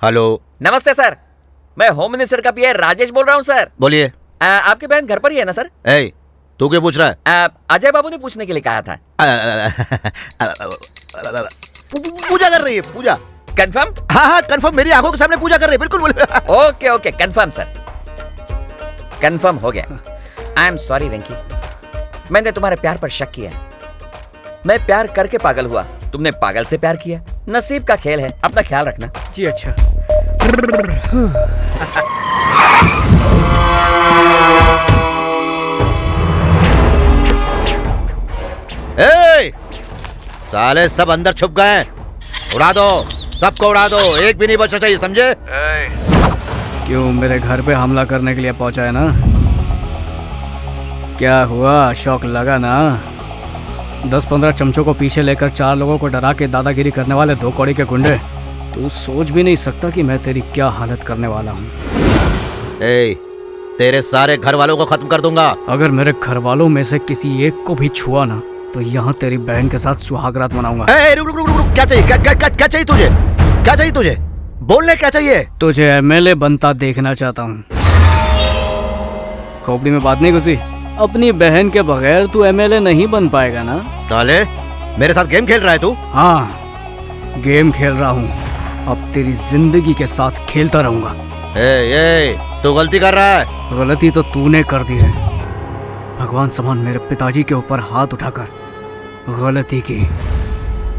Hello. नमस्ते sir, मैं home minister का पीए राजेश बोल रहा हूँ सर। बोलिए। आपकी बहन घर पर ही है ना सर? ए, तू क्यों पूछ रहा है? अजय बाबू ने पूछने के लिए कहा था। पूजा कर रही है, पूजा। कंफर्म? हाँ, कंफर्म। मेरी आंखों के सामने पूजा कर रही है, बिल्कुल। ओके, कंफर्म सर, कंफर्म हो गया। आई एम सॉरी वेंकी, मैंने तुम्हारे प्यार पर शक किया। मैं प्यार करके पागल हुआ, तुमने पागल से प्यार किया। नसीब का खेल है, अपना ख्याल रखना। जी अच्छा। ए, साले सब अंदर छुप गए हैं। उड़ा दो, सबको उड़ा दो, एक भी नहीं बचना चाहिए, समझे? क्यों मेरे घर पे हमला करने के लिए पहुंचा है ना? क्या हुआ, शौक लगा ना? 10-15 चमचों को पीछे लेकर 4 लोगों को डरा के दादागिरी करने वाले 2 कौड़ी के गुंडे, तू सोच भी नहीं सकता कि मैं तेरी क्या हालत करने वाला हूँ। तेरे सारे घर वालों को खत्म कर दूंगा। अगर मेरे घर वालों में से किसी एक को भी छुआ ना, तो यहाँ तेरी बहन के साथ सुहागरात मनाऊंगा। रुक, क्या चाहिए? क्या चाहिए तुझे? क्या चाहिए तुझे? बोलने क्या चाहिए? तुझे एमएलए बनता देखना चाहता हूँ। खोपड़ी में बात नहीं घुसी? अपनी बहन के बगैर तू एमएलए नहीं बन पाएगा ना? साले, मेरे साथ गेम खेल रहा है तू? हाँ, गेम खेल रहा हूँ। अब तेरी जिंदगी के साथ खेलता रहूंगा। तू गलती कर रहा है। गलती तो तूने कर दी है। भगवान समान मेरे पिताजी के ऊपर हाथ उठाकर गलती की।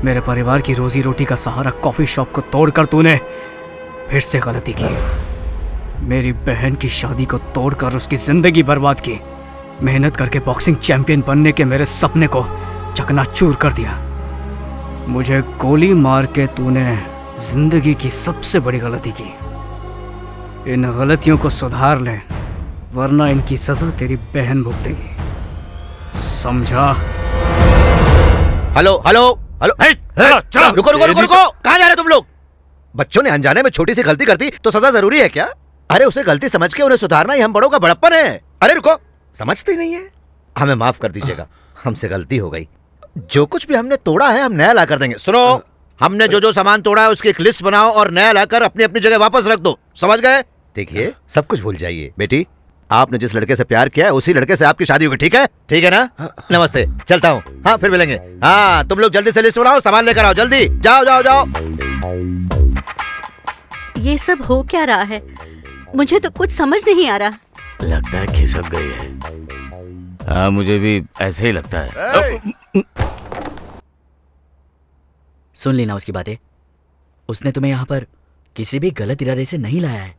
मेरे परिवार की रोजी रोटी का सहारा कॉफी शॉप को तोड़कर तूने फिर से गलती की। मेरी बहन की शादी को तोड़कर उसकी जिंदगी बर्बाद की। मेहनत करके बॉक्सिंग चैंपियन बनने के मेरे सपने को चकनाचूर कर दिया। मुझे गोली मार के तूने जिंदगी की सबसे बड़ी गलती की। इन गलतियों को सुधार ले, वरना इनकी सजा तेरी बहन भुगतेगी, समझा? हेलो। रुको, कहाँ जा रहे तुम लोग? बच्चों ने अनजाने में छोटी सी गलती कर दी तो सजा जरूरी है क्या? अरे उसे गलती समझ के उन्हें सुधारना ही हम बड़ों का बड़प्पन है। अरे रुको, समझते ही नहीं है। हमें माफ कर दीजिएगा, हमसे गलती हो गई। जो कुछ भी हमने तोड़ा है हम नया ला कर देंगे। सुनो, हमने जो सामान तोड़ा है उसकी एक लिस्ट बनाओ और नया लाकर अपनी अपनी जगह वापस रख दो, समझ गए? देखिए, सब कुछ भूल जाइए। बेटी, आपने जिस लड़के से प्यार किया है उसी लड़के से आपकी शादी होगी, ठीक है? ठीक है ना? नमस्ते, चलता हूँ। हाँ, फिर मिलेंगे। हाँ, तुम लोग जल्दी से लिस्ट बनाओ, सामान लेकर आओ, जल्दी जाओ। ये सब हो क्या रहा है? मुझे तो कुछ समझ नहीं आ रहा। लगता है खिसक गई है। हाँ, मुझे भी ऐसे ही लगता है। सुन लेना उसकी बातें। उसने तुम्हें यहाँ पर किसी भी गलत इरादे से नहीं लाया है।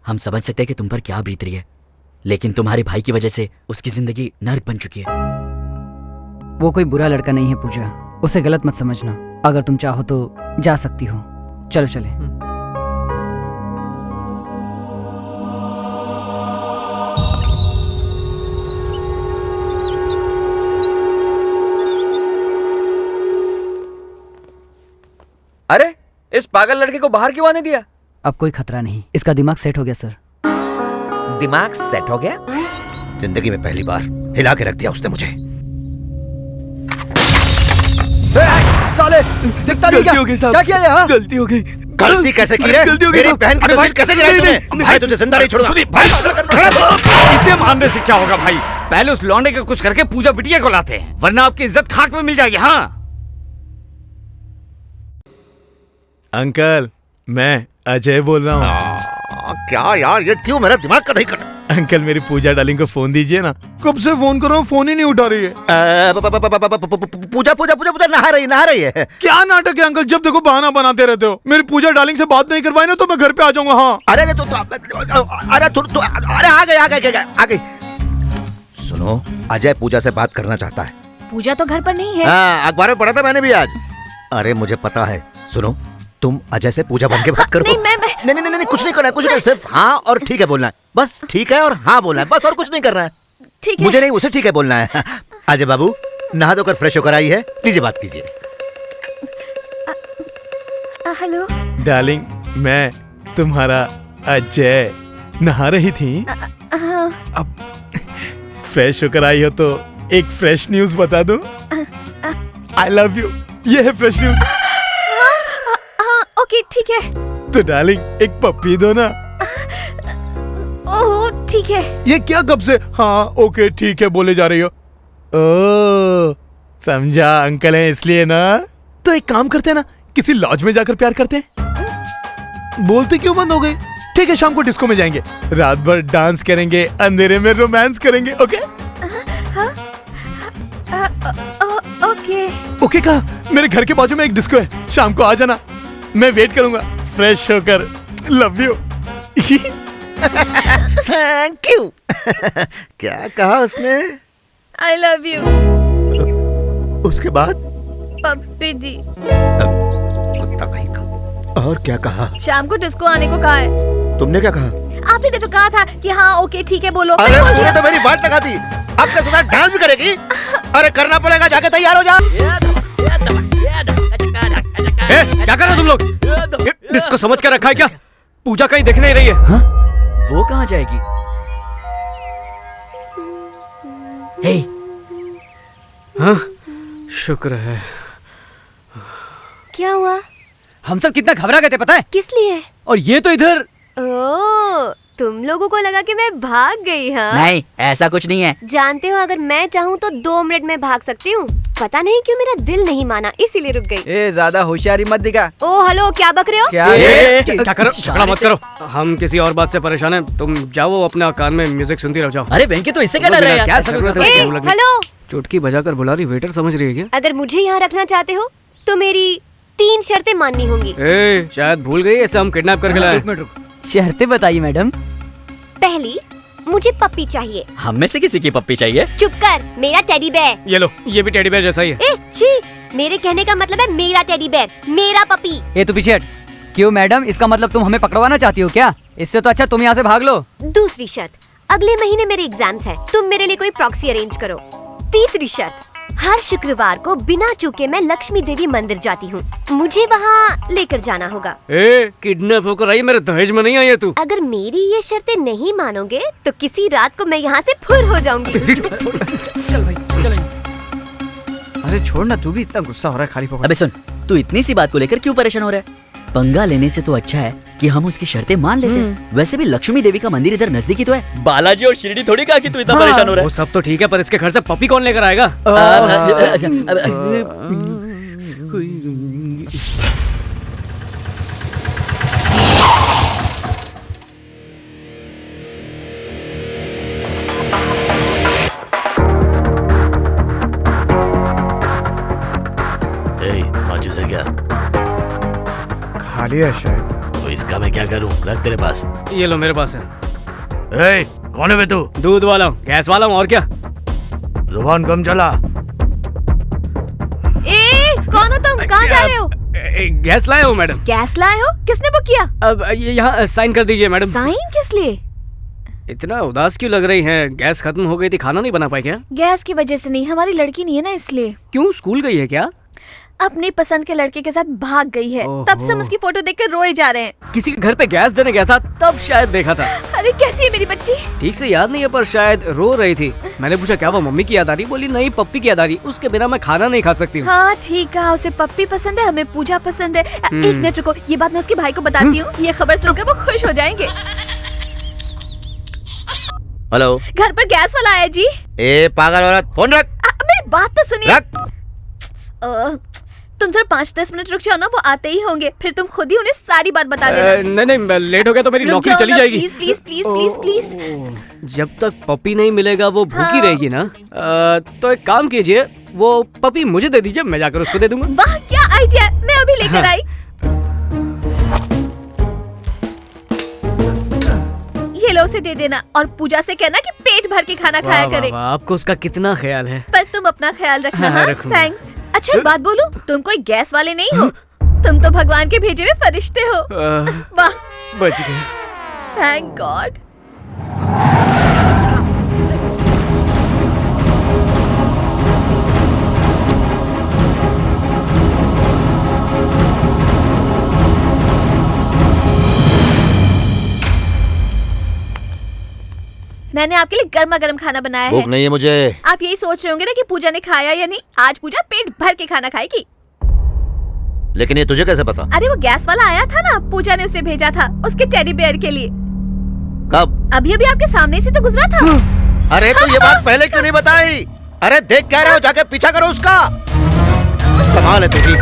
हम समझ सकते हैं कि तुम पर क्या बीत रही है, लेकिन तुम्हारे भाई की वजह से उसकी जिंदगी नर्क बन चुकी है। वो कोई बुरा लड़का नहीं है पूजा, उसे गलत मत समझना। अगर तुम चाहो तो जा सकती हो। चलो चले। अरे, इस पागल लड़के को बाहर क्यों आने दिया? अब कोई खतरा नहीं, इसका दिमाग सेट हो गया सर। दिमाग सेट हो गया? जिंदगी में पहली बार हिला के रख दिया उसने मुझे। साले, दिखता नहीं क्या? क्या किया यहाँ? गलती हो गई। गलती कैसे की रे? मेरी बहन की तस्वीर कैसे गिराई तूने? भाई तुझे जिंदा नहीं छोड़ूंगा। इसे मारने से क्या होगा भाई? पहले उस लौंडे के कुछ करके पूजा बिटिया को लाते हैं, वरना आपकी इज्जत खाक में मिल जाएगी। हाँ अंकल, मैं अजय बोल रहा हूँ। क्या यार, ये क्यों मेरा दिमाग का दही कर? अंकल, मेरी पूजा डार्लिंग को फोन दीजिए ना। कब से फोन कर रहा हूँ, फोन ही नहीं उठा रही है। पूजा नहा रही है। क्या नाटक है अंकल? जब देखो बहाना बनाते रहते हो। मेरी पूजा डार्लिंग से बात नहीं करवाई ना तो मैं घर पे आ जाऊंगा। हाँ, अरे आ गई। सुनो, अजय पूजा से बात करना चाहता है। पूजा तो घर पर नहीं है। हाँ, अखबार में पढ़ा था मैंने भी आज। अरे मुझे पता है। सुनो, तुम अजय से पूजा बन के बात करो। नहीं, कुछ नहीं करना है, कुछ नहीं, सिर्फ हाँ और ठीक है बोलना है। बस ठीक है और हाँ बोलना है, बस, और कुछ नहीं करना है। ठीक है। मुझे नहीं, उसे ठीक है बोलना है। अजय बाबू, नहा धोकर फ्रेश होकर आई है, लीजिए बात कीजिए। हेलो डार्लिंग, मैं तुम्हारा अजय। नहा रही थी? अब फ्रेश होकर आई हो तो एक फ्रेश न्यूज बता दूं? आई लव यू, ये है फ्रेश न्यूज। ओके, ठीक है। तो डार्लिंग एक पप्पी दो ना। ओह ठीक है। ये क्या कब से हाँ ओके ठीक है बोले जा रही हो? ओ समझा, अंकल है इसलिए ना। तो एक काम करते हैं ना, किसी लॉज में जाकर प्यार करते हैं। बोलते क्यों बंद हो गई? ठीक है, शाम को डिस्को में जाएंगे, रात भर डांस करेंगे, अंधेरे में रोमांस करेंगे। Okay okay. ओके कहा? मेरे घर के बाजू में एक डिस्को है, शाम को आ जाना, मैं वेट करूंगा फ्रेश होकर। Love you. Thank you. क्या कहा उसने? आई लव यू उसके बाद पप्पी जी। कुत्ता कहीं का। और क्या कहा? शाम को डिस्को आने को कहा है। तुमने क्या कहा? आपने तो कहा था कि हाँ ओके ठीक है बोलो। अरे मैं बोल तूने दिया। तो मेरी बात लगा दी। अब क्या सुना, डांस भी करेगी? अरे करना पड़ेगा, जाके तैयार हो जा। क्या कर रहे हो तुम लोग? इसको समझ कर रखा है क्या? पूजा कहीं दिख नहीं रही है। हाँ? वो कहाँ जाएगी? हे, हाँ? शुक्र है। क्या हुआ? हम सब कितना घबरा गए थे पता है? किस लिए? और ये तो इधर। ओह, तुम लोगों को लगा कि मैं भाग गई हाँ? नहीं ऐसा कुछ नहीं है। जानते हो अगर मैं चाहूँ तो 2 मिनट में भाग सकती हूँ। पता नहीं क्यों मेरा दिल नहीं माना, इसीलिए रुक गई। ए ज्यादा होशियारी मत दिखा। ओ हेलो, क्या बक रहे हो? क्या करो? झगड़ा मत करो। हम किसी और बात से परेशान हैं। तुम जाओ अपने कान में म्यूजिक सुनती रहो जाओ। अरे वेंकी तो इससे क्या डर रहा है? क्या जरूरत है ए, इसके लगने? हेलो, चुटकी बजाकर बुला रही, वेटर समझ रही है क्या? अगर मुझे यहाँ रखना चाहते हो तो मेरी 3 शर्तें माननी होंगी। ए, शायद भूल गई, ऐसे हम किडनैप करके लाए। एक मिनट रुक, शर्तें बताइए मैडम। पहली, मुझे पप्पी चाहिए। हम में से किसी की पप्पी चाहिए? चुप कर, मेरा टेडी बेयर। ये लो, ये भी टेडी बेयर जैसा ही है। ए छी, मेरे कहने का मतलब है मेरा टेडी बेयर, मेरा पपी। ये तो पीछे हट। क्यों मैडम, इसका मतलब तुम हमें पकड़वाना चाहती हो क्या? इससे तो अच्छा तुम यहाँ से भाग लो। दूसरी शर्त, अगले महीने मेरे एग्जाम्स हैं, तुम मेरे लिए कोई प्रॉक्सी अरेंज करो। तीसरी शर्त, हर शुक्रवार को बिना चूके मैं लक्ष्मी देवी मंदिर जाती हूँ, मुझे वहाँ लेकर जाना होगा। ए, किडनैप होकर आई, मेरे दहेज में नहीं आई है तू। अगर मेरी ये शर्तें नहीं मानोगे तो किसी रात को मैं यहाँ से फुर हो जाऊंगी। चल भाई, चल। अरे छोड़ ना, तू भी इतना गुस्सा हो रहा है खाली पकड़। अबे सुन, तू इतनी सी बात को लेकर क्यों परेशान हो रहा है? पंगा लेने से तो अच्छा है कि हम उसकी शर्तें मान लेते हैं। वैसे भी लक्ष्मी देवी का मंदिर इधर नजदीकी तो है। बालाजी और शिरडी थोड़ी कहा कि तू इतना परेशान हो रहा वो सब तो ठीक है, पर इसके घर से पपी कौन लेकर आएगा? माचिस है क्या? खाली है शायद। तो इसका मैं क्या करूं? रख तेरे पास। ये लो, मेरे पास है। ए, कौन है बे तू? दूध वाला हूँ, गैस वाला हूँ, और क्या? जुबान कम चला। ए, कौन हो तुम? कहाँ जा रहे हो? गैस लाया हूँ मैडम। गैस लाए हो? किसने बुक किया? अब ये यहाँ साइन कर दीजिए मैडम। साइन किस लिए? इतना उदास क्यों लग रही हैं? गैस खत्म हो गई थी, खाना नहीं बना पाई क्या? गैस की वजह से नहीं, हमारी लड़की नहीं है ना इसलिए। क्यों, स्कूल गई है क्या? अपनी पसंद के लड़के के साथ भाग गई है, तब से हम उसकी फोटो देखकर रोए जा रहे हैं। किसी के घर पे गैस देने गया था, तब शायद देखा था। अरे कैसी है मेरी बच्ची? ठीक से याद नहीं है, पर शायद रो रही थी। मैंने पूछा क्या वो मम्मी की याद आ रही? बोली नहीं, पप्पी की याद आ रही, उसके बिना मैं खाना नहीं खा सकती हूँ। हाँ ठीक कहा, उसे पप्पी पसंद है, हमें पूजा पसंद है। एक मिनट रुको, ये बात मैं उसके भाई को बताती हूँ, ये खबर सुनकर वो खुश हो जाएंगे। हेलो, घर पर गैस वाला आया जी। ए पागल औरत, फोन रख। मेरी बात तो सुनिए। रख। तुम जरा 5-10 मिनट रुक जाओ ना, वो आते ही होंगे, फिर तुम खुद ही उन्हें सारी बात बता देना। नहीं, लेट हो गया तो मेरी रुक नौकरी जाओ चली ना, जाएगी। Please please please please please. जब तक पपी नहीं मिलेगा वो भूखी रहेगी ना। तो एक काम कीजिए, वो पपी मुझे दे दीजिए, मैं जाकर उसको दे दूंगा। वाह क्या आइडिया, मैं अभी लेकर आई। ये लो, उसे दे देना और पूजा से कहना कि पेट भर के खाना खाया करे। आपको उसका कितना ख्याल है। पर तुम अपना ख्याल रखना। हाँ, हाँ, रखूंगा। थैंक्स। अच्छा एक बात बोलूं, तुम कोई गैस वाले नहीं हो, तुम तो भगवान के भेजे हुए फरिश्ते हो। वाह, बच गए। Thank God. मैंने आपके लिए गर्मा गर्म खाना बनाया भूख है। नहीं है मुझे। आप यही सोच रहे होंगे ना कि पूजा ने खाया या नहीं। आज पूजा पेट भर के खाना खाएगी। लेकिन ये तुझे कैसे पता? अरे वो गैस वाला आया था ना, पूजा ने उसे भेजा था उसके टेडी बेयर के लिए। कब? अभी अभी आपके सामने से तो गुजरा था। अरे तो ये बात पहले क्यों नहीं बताई? अरे देख क्या रहे हो, जाके पीछा करो उसका। कमाल है तेरी।